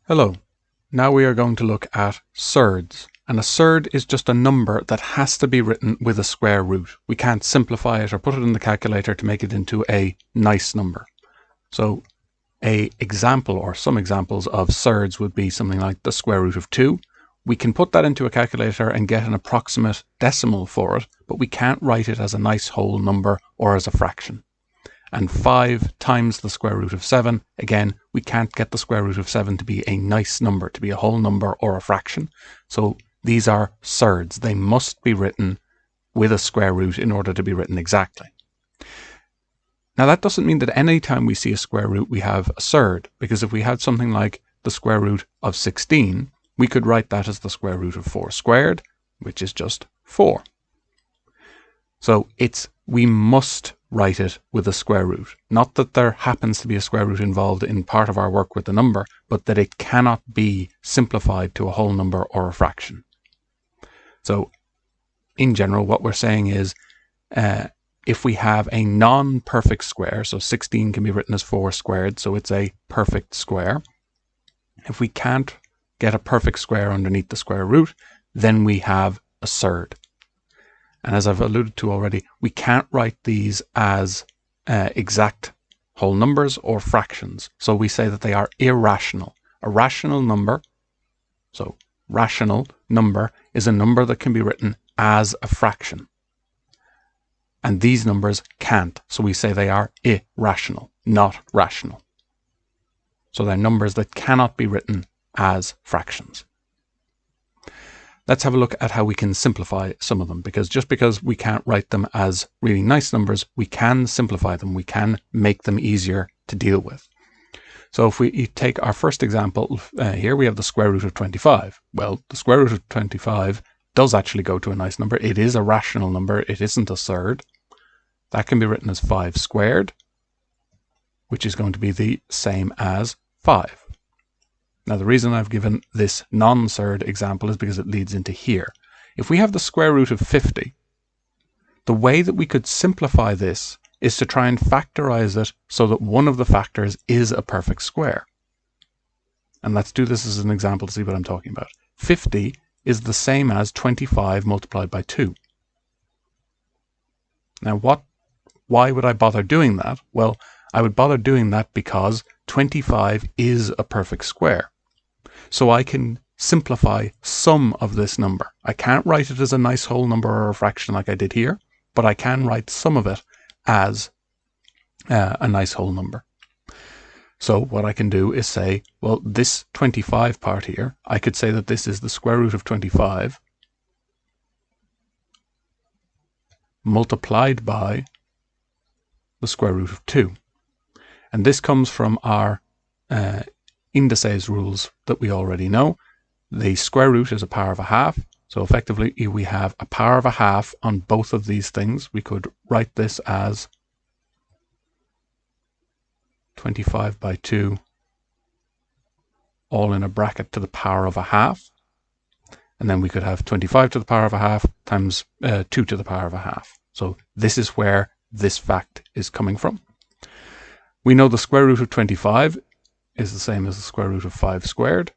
Hello. Now we are going to look at surds. And a surd is just a number that has to be written with a square root. We can't simplify it or put it in the calculator to make it into a nice number. So an example or some examples of surds would be something like the square root of 2. We can put that into a calculator and get an approximate decimal for it, but we can't write it as a nice whole number or as a fraction. And 5 times the square root of 7, again, we can't get the square root of 7 to be a nice number, to be a whole number or a fraction. So these are surds. They must be written with a square root in order to be written exactly. Now that doesn't mean that any time we see a square root we have a surd, because if we had something like the square root of 16, we could write that as the square root of 4 squared, which is just 4. So we must write it with a square root. Not that there happens to be a square root involved in part of our work with the number, but that it cannot be simplified to a whole number or a fraction. So in general, what we're saying is if we have a non-perfect square, so 16 can be written as 4 squared, so it's a perfect square. If we can't get a perfect square underneath the square root, then we have a surd. And as I've alluded to already, we can't write these as exact whole numbers or fractions. So we say that they are irrational. A rational number, so rational number, is a number that can be written as a fraction. And these numbers can't. So we say they are irrational, not rational. So they're numbers that cannot be written as fractions. Let's have a look at how we can simplify some of them, because just because we can't write them as really nice numbers, we can simplify them. We can make them easier to deal with. So if we take our first example here, we have the square root of 25. Well, the square root of 25 does actually go to a nice number. It is a rational number. It isn't a surd. That can be written as 5 squared, which is going to be the same as 5. Now, the reason I've given this non-surd example is because it leads into here. If we have the square root of 50, the way that we could simplify this is to try and factorize it so that one of the factors is a perfect square. And let's do this as an example to see what I'm talking about. 50 is the same as 25 multiplied by 2. Now, why would I bother doing that? Well, I would bother doing that because 25 is a perfect square. So I can simplify some of this number. I can't write it as a nice whole number or a fraction like I did here, but I can write some of it as a nice whole number. So what I can do is say, well, this 25 part here, I could say that this is the square root of 25 multiplied by the square root of 2. And this comes from our indices rules that we already know. The square root is a power of a half. So effectively, we have a power of a half on both of these things. We could write this as 25 by 2, all in a bracket to the power of a half. And then we could have 25 to the power of a half times 2 to the power of a half. So this is where this fact is coming from. We know the square root of 25 is the same as the square root of 5 squared.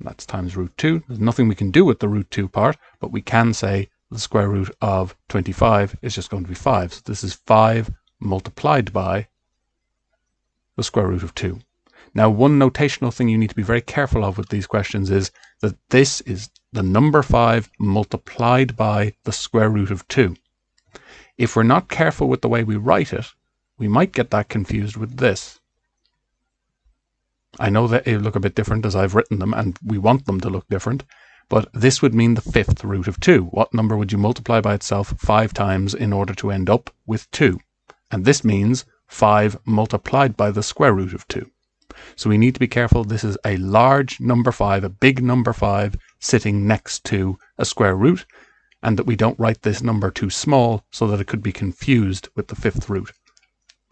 That's times root 2. There's nothing we can do with the root 2 part, but we can say the square root of 25 is just going to be 5. So this is 5 multiplied by the square root of 2. Now, one notational thing you need to be very careful of with these questions is that this is the number 5 multiplied by the square root of 2. If we're not careful with the way we write it, we might get that confused with this. I know that they look a bit different as I've written them, and we want them to look different, but this would mean the 5th root of 2. What number would you multiply by itself 5 times in order to end up with 2? And this means 5 multiplied by the square root of 2. So we need to be careful. This is a large number 5, a big number 5, sitting next to a square root, and that we don't write this number too small so that it could be confused with the 5th root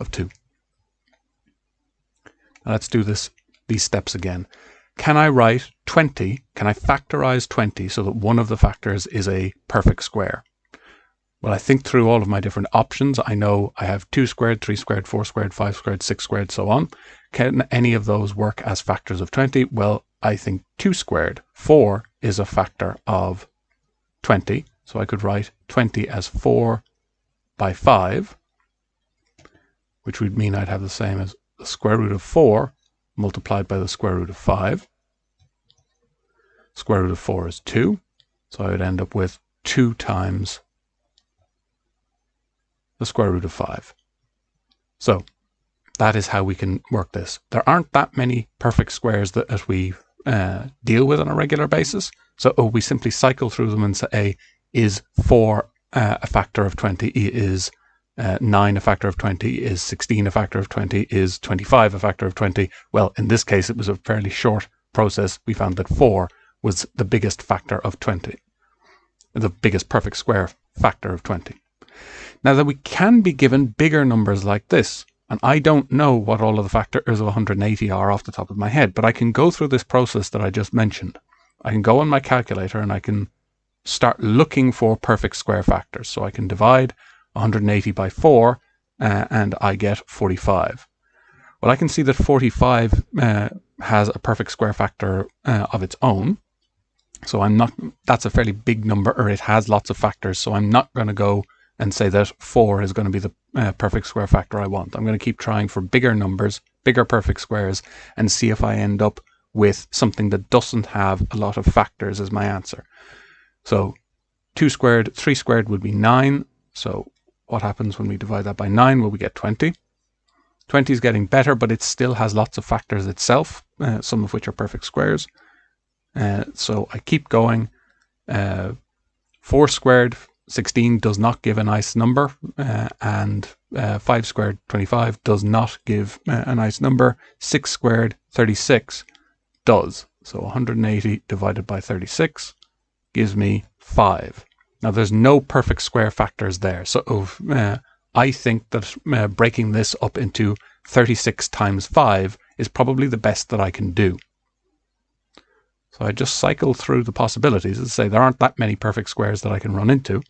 of 2. Now let's do these steps again. Can I write 20? Can I factorize 20 so that one of the factors is a perfect square? Well, I think through all of my different options. I know I have 2 squared, 3 squared, 4 squared, 5 squared, 6 squared, so on. Can any of those work as factors of 20? Well, I think 2 squared, 4 is a factor of 20. So I could write 20 as 4 by 5, which would mean I'd have the same as the square root of 4 multiplied by the square root of 5. Square root of 4 is 2. So I would end up with 2 times the square root of 5. So that is how we can work this. There aren't that many perfect squares that we deal with on a regular basis. So we simply cycle through them and say, is 4 a factor of 20? Is 9 a factor of 20? Is 16 a factor of 20? Is 25 a factor of 20? Well, in this case, it was a fairly short process. We found that 4 was the biggest factor of 20, the biggest perfect square factor of 20. Now that we can be given bigger numbers like this, and I don't know what all of the factors of 180 are off the top of my head, but I can go through this process that I just mentioned. I can go on my calculator and I can start looking for perfect square factors. So I can divide 180 by 4 and I get 45. Well, I can see that 45 has a perfect square factor of its own. So that's a fairly big number, or it has lots of factors. So I'm not going to go and say that 4 is going to be the perfect square factor I want. I'm going to keep trying for bigger numbers, bigger perfect squares, and see if I end up with something that doesn't have a lot of factors as my answer. So 2 squared, 3 squared would be 9. So what happens when we divide that by 9? Well, we get 20. 20 is getting better, but it still has lots of factors itself, some of which are perfect squares. So I keep going. 4 squared, 16 does not give a nice number, and 5 squared, 25 does not give a nice number. 6 squared, 36 does. So 180 divided by 36 gives me 5. Now there's no perfect square factors there. So I think that breaking this up into 36 times 5 is probably the best that I can do. So I just cycle through the possibilities and say there aren't that many perfect squares that I can run into.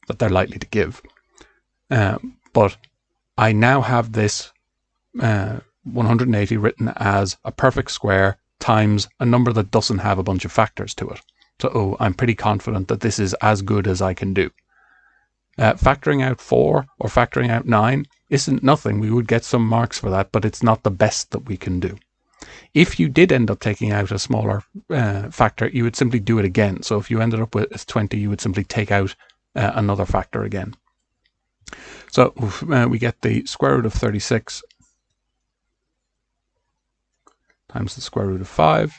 That they're likely to give. But I now have this 180 written as a perfect square times a number that doesn't have a bunch of factors to it. So I'm pretty confident that this is as good as I can do. Factoring out 4 or factoring out 9 isn't nothing. We would get some marks for that, but it's not the best that we can do. If you did end up taking out a smaller factor, you would simply do it again. So if you ended up with 20, you would simply take out another factor again. So we get the square root of 36 times the square root of 5.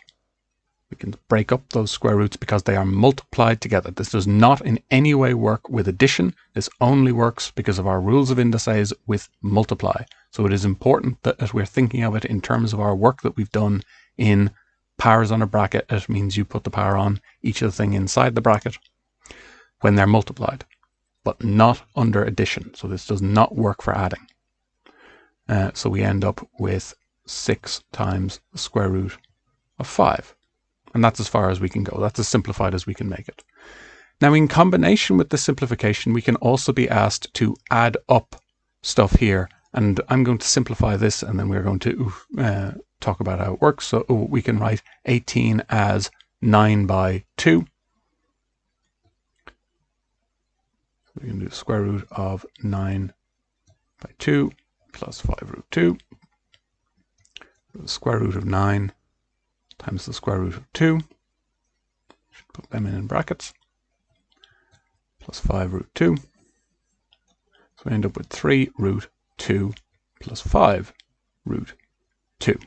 We can break up those square roots because they are multiplied together. This does not in any way work with addition. This only works because of our rules of indices with multiply. So it is important that as we're thinking of it in terms of our work that we've done in powers on a bracket, it means you put the power on each of the thing inside the bracket when they're multiplied, but not under addition. So this does not work for adding. So we end up with 6 times the square root of 5. And that's as far as we can go. That's as simplified as we can make it. Now, in combination with the simplification, we can also be asked to add up stuff here. And I'm going to simplify this, and then we're going to talk about how it works. So we can write 18 as 9 by 2. So we can do the square root of 9 by 2 plus 5 root 2. The square root of 9 times the square root of 2, should put them in brackets, plus 5 root 2. So we end up with 3 root 2 plus 5 root 2.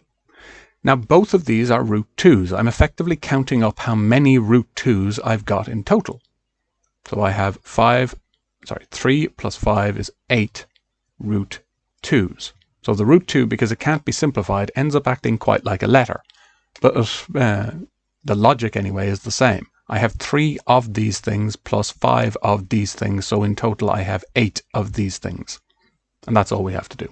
Now both of these are root 2s. I'm effectively counting up how many root 2s I've got in total. So I have 3 plus 5 is 8 root 2s. So the root 2, because it can't be simplified, ends up acting quite like a letter. But the logic anyway is the same. I have 3 of these things plus 5 of these things. So in total, I have 8 of these things. And that's all we have to do.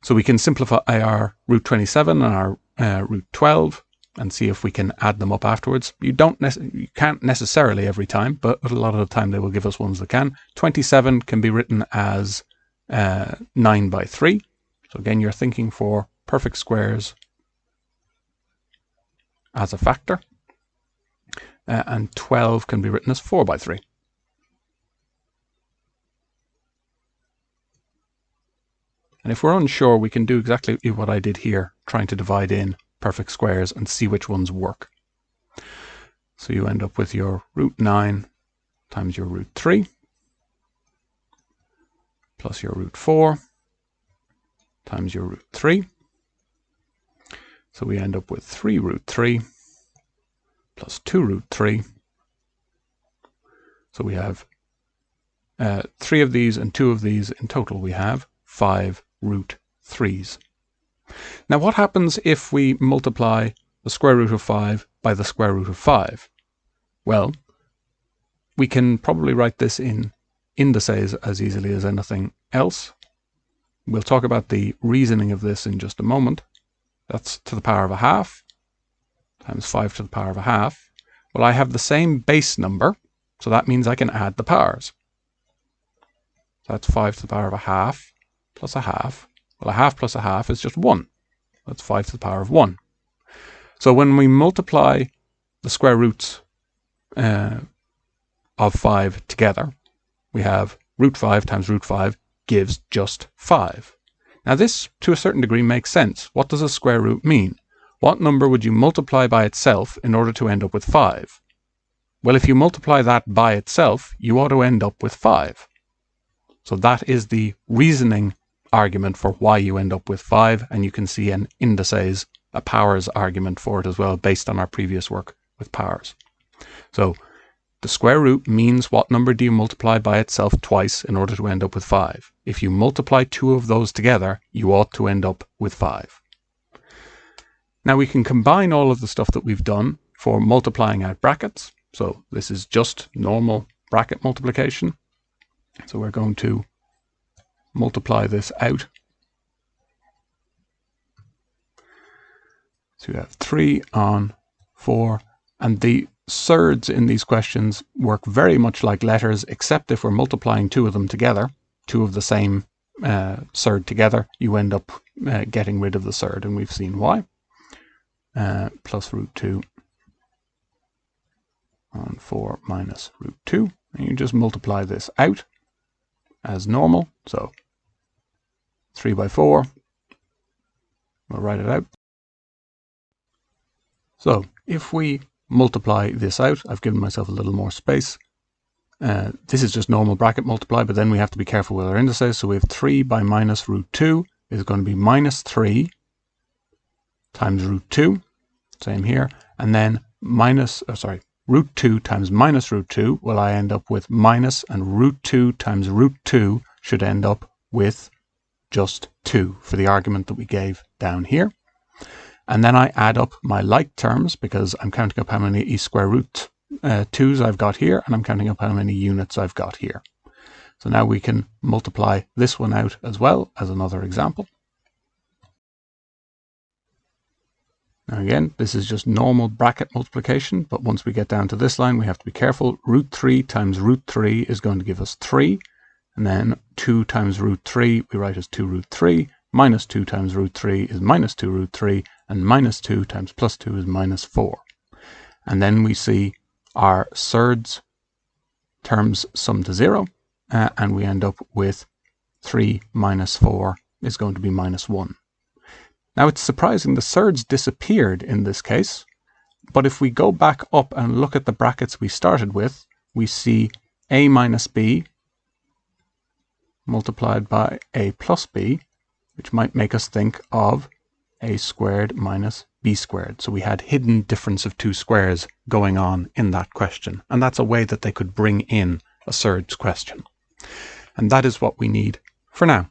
So we can simplify our root 27 and our root 12. and see if we can add them up afterwards. You can't necessarily every time, but a lot of the time they will give us ones that can. 27 can be written as 9 by 3. So again, you're thinking for perfect squares as a factor. And 12 can be written as 4 by 3. And if we're unsure, we can do exactly what I did here, trying to divide in perfect squares and see which ones work. So you end up with your root 9 times your root 3 plus your root 4 times your root 3. So we end up with 3 root 3 plus 2 root 3. So we have 3 of these and 2 of these. In total we have 5 root 3's. Now what happens if we multiply the square root of 5 by the square root of 5? Well, we can probably write this in indices as easily as anything else. We'll talk about the reasoning of this in just a moment. That's to the power of a half times 5 to the power of a half. Well, I have the same base number, so that means I can add the powers. So that's 5 to the power of a half plus a half. Well, a half plus a half is just 1. That's 5 to the power of 1. So when we multiply the square roots of 5 together, we have root 5 times root 5 gives just 5. Now this, to a certain degree, makes sense. What does a square root mean? What number would you multiply by itself in order to end up with 5? Well, if you multiply that by itself, you ought to end up with 5. So that is the reasoning argument for why you end up with 5, and you can see an indices, a powers argument for it as well, based on our previous work with powers. So the square root means what number do you multiply by itself twice in order to end up with 5. If you multiply 2 of those together, you ought to end up with 5. Now we can combine all of the stuff that we've done for multiplying out brackets. So this is just normal bracket multiplication. So we're going to multiply this out. So you have 3 on 4, and the surds in these questions work very much like letters, except if we're multiplying 2 of them together, 2 of the same surd together, you end up getting rid of the surd, and we've seen why. Plus root 2 on 4 minus root 2, and you just multiply this out as normal. So 3 by 4, we'll write it out. So if we multiply this out, I've given myself a little more space. This is just normal bracket multiply, but then we have to be careful with our indices. So we have 3 by minus root 2 is going to be minus 3 times root 2, same here, and then root 2 times minus root 2, well, I end up with minus, and root 2 times root 2 should end up with just 2 for the argument that we gave down here. And then I add up my like terms because I'm counting up how many e square root 2's I've got here, and I'm counting up how many units I've got here. So now we can multiply this one out as well as another example. Now again, this is just normal bracket multiplication, but once we get down to this line, we have to be careful. Root 3 times root 3 is going to give us 3. And then 2 times root 3, we write as 2 root 3. Minus 2 times root 3 is minus 2 root 3. And minus 2 times plus 2 is minus 4. And then we see our surds terms sum to 0. And we end up with 3 minus 4 is going to be minus 1. Now it's surprising the surds disappeared in this case, but if we go back up and look at the brackets we started with, we see a minus b multiplied by a plus b, which might make us think of a squared minus b squared. So we had hidden difference of 2 squares going on in that question, and that's a way that they could bring in a surds question. And that is what we need for now.